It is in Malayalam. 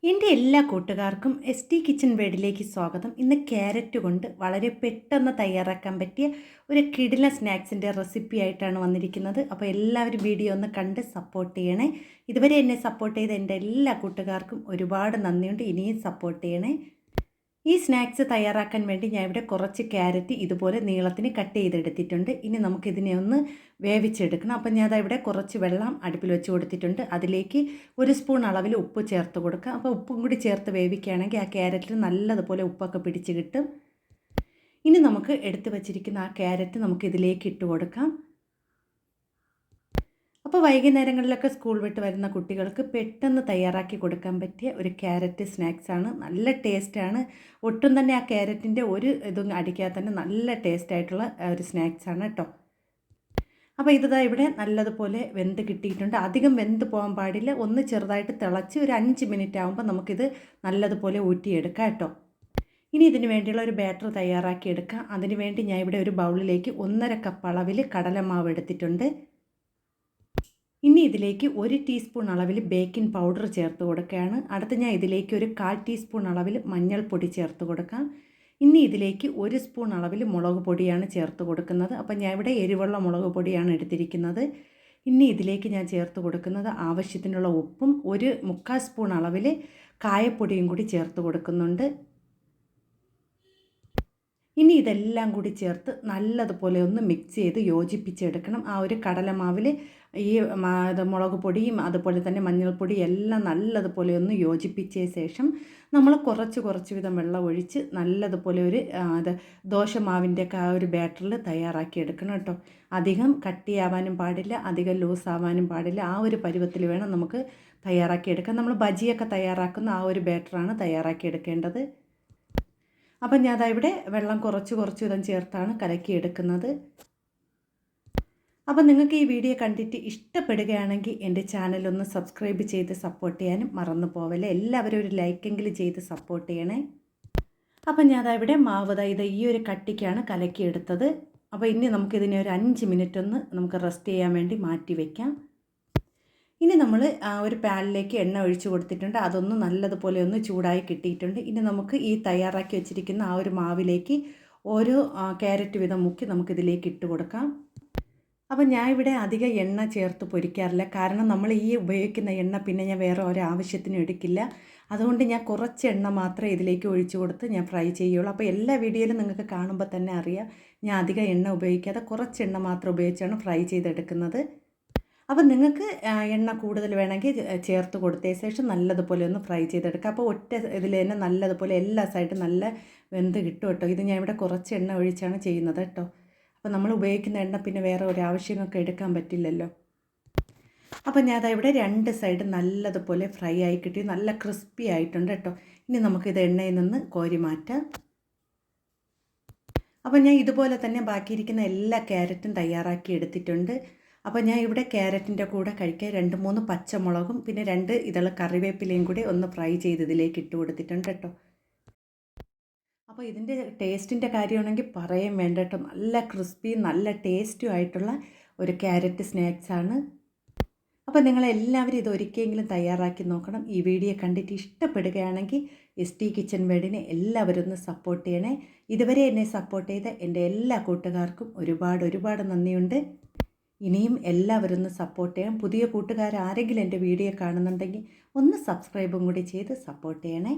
എൻ്റെ എല്ലാ കൂട്ടുകാർക്കും ST കിച്ചൺ വേഡിലേക്ക് സ്വാഗതം. ഇന്ന് ക്യാരറ്റ് കൊണ്ട് വളരെ പെട്ടെന്ന് തയ്യാറാക്കാൻ പറ്റിയ ഒരു കിടിലൻ സ്നാക്സിൻ്റെ റെസിപ്പി ആയിട്ടാണ് വന്നിരിക്കുന്നത്. അപ്പോൾ എല്ലാവരും വീഡിയോ ഒന്ന് കണ്ട് സപ്പോർട്ട് ചെയ്യണേ. ഇതുവരെ എന്നെ സപ്പോർട്ട് ചെയ്ത എൻ്റെ എല്ലാ കൂട്ടുകാർക്കും ഒരുപാട് നന്ദിയുണ്ട്. ഇനിയും സപ്പോർട്ട് ചെയ്യണേ. ഈ സ്നാക്സ് തയ്യാറാക്കാൻ വേണ്ടി ഞാൻ ഇവിടെ കുറച്ച് ക്യാരറ്റ് ഇതുപോലെ നീളത്തിന് കട്ട് ചെയ്തെടുത്തിട്ടുണ്ട്. ഇനി നമുക്കിതിനെ ഒന്ന് വേവിച്ചെടുക്കണം. അപ്പം ഞാൻ ഇവിടെ കുറച്ച് വെള്ളം അടുപ്പിൽ വെച്ച് കൊടുത്തിട്ടുണ്ട്. അതിലേക്ക് 1 സ്പൂൺ അളവിൽ ഉപ്പ് ചേർത്ത് കൊടുക്കുക. അപ്പോൾ ഉപ്പും കൂടി ചേർത്ത് വേവിക്കുകയാണെങ്കിൽ ആ ക്യാരറ്റിൽ നല്ലതുപോലെ ഉപ്പൊക്കെ പിടിച്ച് കിട്ടും. ഇനി നമുക്ക് എടുത്ത് വച്ചിരിക്കുന്ന ആ ക്യാരറ്റ് നമുക്കിതിലേക്ക് ഇട്ട് കൊടുക്കാം. അപ്പോൾ വൈകുന്നേരങ്ങളിലൊക്കെ സ്കൂൾ വിട്ട് വരുന്ന കുട്ടികൾക്ക് പെട്ടെന്ന് തയ്യാറാക്കി കൊടുക്കാൻ പറ്റിയ ഒരു ക്യാരറ്റ് സ്നാക്സാണ്. നല്ല ടേസ്റ്റാണ്. ഒട്ടും തന്നെ ആ ക്യാരറ്റിൻ്റെ ഒരു ഇതും അടിക്കാതെ തന്നെ നല്ല ടേസ്റ്റായിട്ടുള്ള ഒരു സ്നാക്സാണ് കേട്ടോ. അപ്പോൾ ഇതാ ഇവിടെ നല്ലതുപോലെ വെന്ത് കിട്ടിയിട്ടുണ്ട്. അധികം വെന്ത് പോകാൻ പാടില്ല. ഒന്ന് ചെറുതായിട്ട് തിളച്ച് ഒരു 5 മിനിറ്റ് ആകുമ്പോൾ നമുക്കിത് നല്ലതുപോലെ ഊറ്റിയെടുക്കാം കേട്ടോ. ഇനി ഇതിന് വേണ്ടിയുള്ള ഒരു ബാറ്റർ തയ്യാറാക്കി എടുക്കാം. അതിന് വേണ്ടി ഞാൻ ഇവിടെ ഒരു ബൗളിലേക്ക് 1.5 കപ്പ് അളവിൽ കടലമാവ് എടുത്തിട്ടുണ്ട്. ഇനി ഇതിലേക്ക് 1 ടീസ്പൂൺ അളവിൽ ബേക്കിംഗ് പൗഡർ ചേർത്ത് കൊടുക്കുകയാണ്. അടുത്ത് ഞാൻ ഇതിലേക്ക് ഒരു 1/4 ടീസ്പൂൺ അളവിൽ മഞ്ഞൾപ്പൊടി ചേർത്ത് കൊടുക്കാം. ഇനി ഇതിലേക്ക് 1 സ്പൂൺ അളവിൽ മുളക് പൊടിയാണ് ചേർത്ത് കൊടുക്കുന്നത്. അപ്പം ഞാൻ ഇവിടെ എരിവുള്ള മുളക് പൊടിയാണ് എടുത്തിരിക്കുന്നത്. ഇനി ഇതിലേക്ക് ഞാൻ ചേർത്ത് കൊടുക്കുന്നത് ആവശ്യത്തിനുള്ള ഉപ്പും 1/4 സ്പൂൺ അളവിൽ കായപ്പൊടിയും കൂടി ചേർത്ത് കൊടുക്കുന്നുണ്ട്. ഇനി ഇതെല്ലാം കൂടി ചേർത്ത് നല്ലതുപോലെ ഒന്ന് മിക്സ് ചെയ്ത് യോജിപ്പിച്ചെടുക്കണം. ആ ഒരു കടലമാവിൽ ഈ മുളക് പൊടിയും അതുപോലെ തന്നെ മഞ്ഞൾപ്പൊടിയും എല്ലാം നല്ലതുപോലെ ഒന്ന് യോജിപ്പിച്ച ശേഷം നമ്മൾ കുറച്ച് വീതം വെള്ളം ഒഴിച്ച് നല്ലതുപോലെ ഒരു ദോശമാവിൻ്റെയൊക്കെ ആ ഒരു ബാറ്ററിൽ തയ്യാറാക്കി എടുക്കണം കേട്ടോ. അധികം കട്ടിയാവാനും പാടില്ല, അധികം ലൂസാവാനും പാടില്ല. ആ ഒരു പരുവത്തിൽ വേണം നമുക്ക് തയ്യാറാക്കിയെടുക്കാൻ. നമ്മൾ ബജിയൊക്കെ തയ്യാറാക്കുന്ന ആ ഒരു ബാറ്ററാണ് തയ്യാറാക്കിയെടുക്കേണ്ടത്. അപ്പം ഞാൻ ഇവിടെ വെള്ളം കുറച്ച് വിധം ചേർത്താണ് കലക്കിയെടുക്കുന്നത്. അപ്പം നിങ്ങൾക്ക് ഈ വീഡിയോ കണ്ടിട്ട് ഇഷ്ടപ്പെടുകയാണെങ്കിൽ എൻ്റെ ചാനലൊന്ന് സബ്സ്ക്രൈബ് ചെയ്ത് സപ്പോർട്ട് ചെയ്യാനും മറന്നു പോവല്ലേ. എല്ലാവരും ഒരു ലൈക്കെങ്കിലും ചെയ്ത് സപ്പോർട്ട് ചെയ്യണേ. അപ്പം ഞാൻ ഇവിടെ മാവ് ഈ ഒരു കട്ടിക്കാണ് കലക്കിയെടുത്തത്. അപ്പോൾ ഇനി നമുക്കിതിനെ ഒരു 5 മിനിറ്റ് ഒന്ന് നമുക്ക് റെസ്റ്റ് ചെയ്യാൻ വേണ്ടി മാറ്റി വയ്ക്കാം. ഇനി നമ്മൾ ഒരു പാനിലേക്ക് എണ്ണ ഒഴിച്ച് കൊടുത്തിട്ടുണ്ട്. അതൊന്ന് നല്ലതുപോലെ ഒന്ന് ചൂടായി കിട്ടിയിട്ടുണ്ട്. ഇനി നമുക്ക് ഈ തയ്യാറാക്കി വെച്ചിരിക്കുന്ന ആ ഒരു മാവിലേക്ക് ഓരോ ക്യാരറ്റ് വീതം മുക്കി നമുക്കിതിലേക്ക് ഇട്ട് കൊടുക്കാം. അപ്പം ഞാൻ ഇവിടെ അധികം എണ്ണ ചേർത്ത് പൊരിക്കാറില്ല. കാരണം നമ്മൾ ഈ ഉപയോഗിക്കുന്ന എണ്ണ പിന്നെ ഞാൻ വേറെ ഒരു ആവശ്യത്തിനും എടുക്കില്ല. അതുകൊണ്ട് ഞാൻ കുറച്ച് എണ്ണ മാത്രമേ ഇതിലേക്ക് ഒഴിച്ച് കൊടുത്ത് ഞാൻ ഫ്രൈ ചെയ്യുള്ളൂ. അപ്പോൾ എല്ലാ വീഡിയോയിലും നിങ്ങൾക്ക് കാണുമ്പോൾ തന്നെ അറിയാം, ഞാൻ അധികം എണ്ണ ഉപയോഗിക്കാതെ കുറച്ച് എണ്ണ മാത്രം ഉപയോഗിച്ചാണ് ഫ്രൈ ചെയ്തെടുക്കുന്നത്. അപ്പം നിങ്ങൾക്ക് എണ്ണ കൂടുതൽ വേണമെങ്കിൽ ചേർത്ത് കൊടുത്ത ശേഷം നല്ലതുപോലെ ഒന്ന് ഫ്രൈ ചെയ്തെടുക്കുക. അപ്പോൾ ഒറ്റ ഇതിൽ തന്നെ നല്ലതുപോലെ എല്ലാ സൈഡും നല്ല വെന്ത് കിട്ടും കേട്ടോ. ഇത് ഞാൻ ഇവിടെ കുറച്ച് എണ്ണ ഒഴിച്ചാണ് ചെയ്യുന്നത് കേട്ടോ. അപ്പോൾ നമ്മൾ ഉപയോഗിക്കുന്ന എണ്ണ പിന്നെ വേറെ ഒരു ആവശ്യമൊക്കെ എടുക്കാൻ പറ്റില്ലല്ലോ. അപ്പോൾ ഞാൻ ഇവിടെ 2 സൈഡ് നല്ലതുപോലെ ഫ്രൈ ആയി കിട്ടി, നല്ല ക്രിസ്പി ആയിട്ടുണ്ട് കേട്ടോ. ഇനി നമുക്കിത് എണ്ണയിൽ നിന്ന് കോരി മാറ്റാം. അപ്പോൾ ഞാൻ ഇതുപോലെ തന്നെ ബാക്കിയിരിക്കുന്ന എല്ലാ ക്യാരറ്റും തയ്യാറാക്കി എടുത്തിട്ടുണ്ട്. അപ്പോൾ ഞാൻ ഇവിടെ ക്യാരറ്റിൻ്റെ കൂടെ കഴിക്കാൻ 2-3 പച്ചമുളകും പിന്നെ 2 ഇതള കറിവേപ്പിലയും കൂടി ഒന്ന് ഫ്രൈ ചെയ്ത് ഇതിലേക്ക് ഇട്ട് കൊടുത്തിട്ടുണ്ട് കേട്ടോ. അപ്പോൾ ഇതിൻ്റെ ടേസ്റ്റിൻ്റെ കാര്യമാണെങ്കിൽ പറയാൻ വേണ്ട കേട്ടോ. നല്ല ക്രിസ്പി നല്ല ടേസ്റ്റും ആയിട്ടുള്ള ഒരു ക്യാരറ്റ് സ്നാക്സാണ്. അപ്പോൾ നിങ്ങളെല്ലാവരും ഇത് ഒരിക്കലെങ്കിലും തയ്യാറാക്കി നോക്കണം. ഈ വീഡിയോ കണ്ടിട്ട് ഇഷ്ടപ്പെടുകയാണെങ്കിൽ ST കിച്ചൺ വേഡിനെ എല്ലാവരും ഒന്ന് സപ്പോർട്ട് ചെയ്യണേ. ഇതുവരെ എന്നെ സപ്പോർട്ട് ചെയ്ത എൻ്റെ എല്ലാ കൂട്ടുകാർക്കും ഒരുപാട് നന്ദിയുണ്ട്. ഇനിയും എല്ലാവരും ഒന്ന് സപ്പോർട്ട് ചെയ്യാം. പുതിയ കൂട്ടുകാർ ആരെങ്കിലും എൻ്റെ വീഡിയോ കാണുന്നുണ്ടെങ്കിൽ ഒന്ന് സബ്സ്ക്രൈബും കൂടി ചെയ്ത് സപ്പോർട്ട് ചെയ്യണേ.